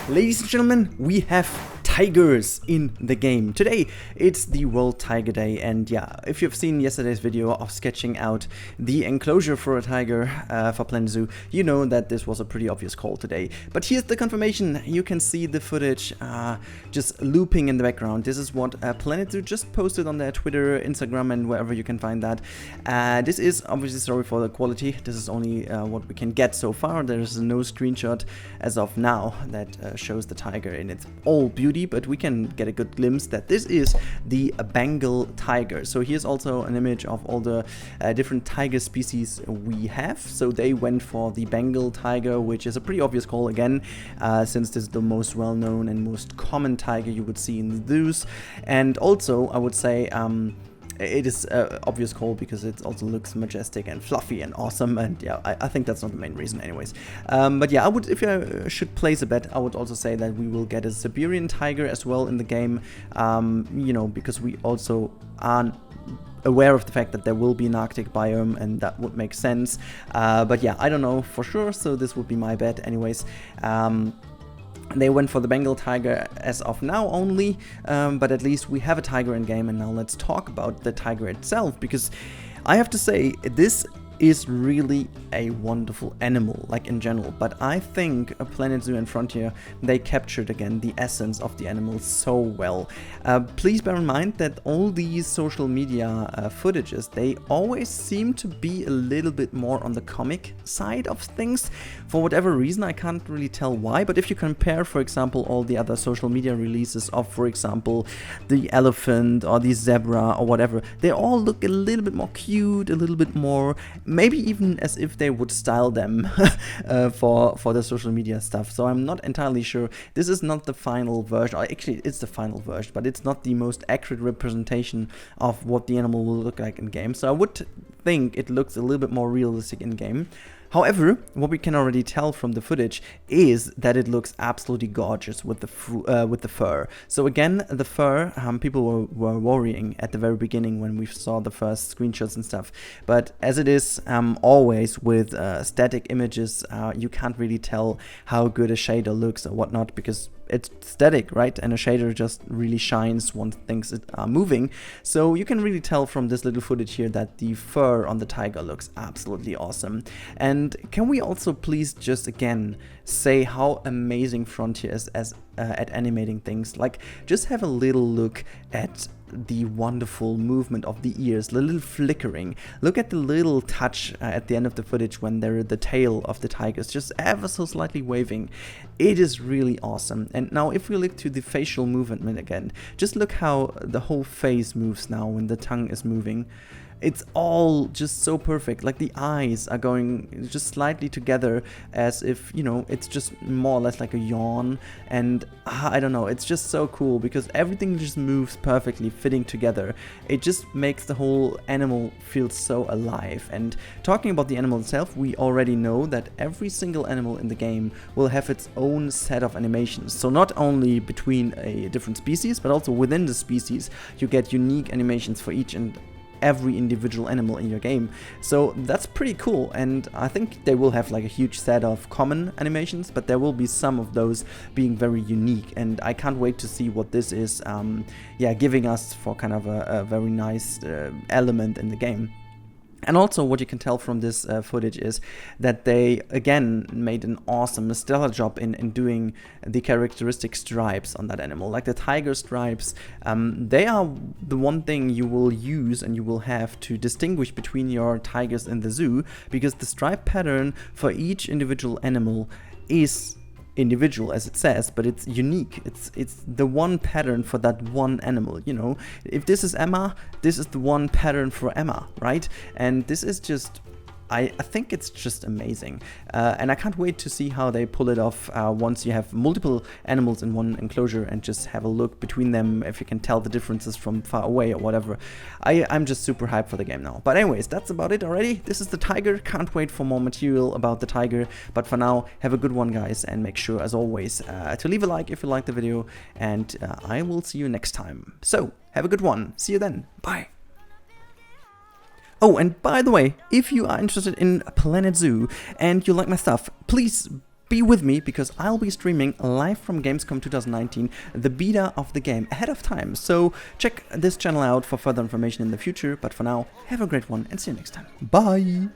Ladies and gentlemen, we have tigers in the game. Today it's the World Tiger Day, and yeah, if you've seen yesterday's video of sketching out the enclosure for a tiger for Planet Zoo, you know that this was a pretty obvious call today. But here's the confirmation. You can see the footage just looping in the background. This is what Planet Zoo just posted on their Twitter, Instagram, and wherever you can find that. This is obviously, sorry for the quality, this is only what we can get so far. There is no screenshot as of now that shows the tiger in its all beauty, but we can get a good glimpse that this is the Bengal tiger. So here's also an image of all the different tiger species we have. So they went for the Bengal tiger, which is a pretty obvious call again, since this is the most well-known and most common tiger you would see in the zoos. And also I would say it is an obvious call because it also looks majestic and fluffy and awesome, and yeah, I think that's not the main reason anyways. But yeah, I would, if I should place a bet, I would also say that we will get a Siberian tiger as well in the game, you know, because we also are aware of the fact that there will be an Arctic biome, and that would make sense. But yeah, I don't know for sure, so this would be my bet anyways. They went for the Bengal tiger as of now only, but at least we have a tiger in game. And now let's talk about the tiger itself, because I have to say this is really a wonderful animal, like in general, but I think Planet Zoo and Frontier, they captured again the essence of the animal so well. Please bear in mind that all these social media footages, they always seem to be a little bit more on the comic side of things. For whatever reason, I can't really tell why, but if you compare, for example, all the other social media releases of, for example, the elephant or the zebra or whatever, they all look a little bit more cute, a little bit more, maybe even as if they would style them for the social media stuff. So I'm not entirely sure. This is not the final version, or actually it's the final version, but it's not the most accurate representation of what the animal will look like in game. So I would think it looks a little bit more realistic in game. However, what we can already tell from the footage is that it looks absolutely gorgeous with the fur. So again, the fur, people were worrying at the very beginning when we saw the first screenshots and stuff. But as it is always with static images, you can't really tell how good a shader looks or whatnot, because it's static, right? And a shader just really shines once things are moving. So you can really tell from this little footage here that the fur on the tiger looks absolutely awesome. And can we also please just again say how amazing Frontier is at animating things? Like, just have a little look at the wonderful movement of the ears, the little flickering. Look at the little touch at the end of the footage when the tail of the tiger is just ever so slightly waving. It is really awesome. And now if we look to the facial movement again, just look how the whole face moves now when the tongue is moving. It's all just so perfect. Like, the eyes are going just slightly together, as if, you know, it's just more or less like a yawn. And I don't know, it's just so cool because everything just moves perfectly, fitting together. It just makes the whole animal feel so alive. And talking about the animal itself, we already know that every single animal in the game will have its own set of animations. So not only between a different species, but also within the species, you get unique animations for each and every individual animal in your game. So that's pretty cool, and I think they will have like a huge set of common animations, but there will be some of those being very unique, and I can't wait to see what this is giving us for kind of a very nice element in the game. And also what you can tell from this footage is that they again made an awesome, stellar job in doing the characteristic stripes on that animal. Like the tiger stripes, they are the one thing you will use and you will have to distinguish between your tigers in the zoo, because the stripe pattern for each individual animal is individual, as it says, but it's unique. It's the one pattern for that one animal, you know. If this is Emma, this is the one pattern for Emma, right? And this is just, I think it's just amazing, and I can't wait to see how they pull it off once you have multiple animals in one enclosure and just have a look between them, if you can tell the differences from far away or whatever. I'm just super hyped for the game now. But anyways, that's about it already. This is the tiger. Can't wait for more material about the tiger, but for now, have a good one, guys, and make sure, as always, to leave a like if you liked the video, and I will see you next time. So, have a good one. See you then. Bye. Oh, and by the way, if you are interested in Planet Zoo and you like my stuff, please be with me because I'll be streaming live from Gamescom 2019 the beta of the game ahead of time. So check this channel out for further information in the future, but for now, have a great one and see you next time. Bye!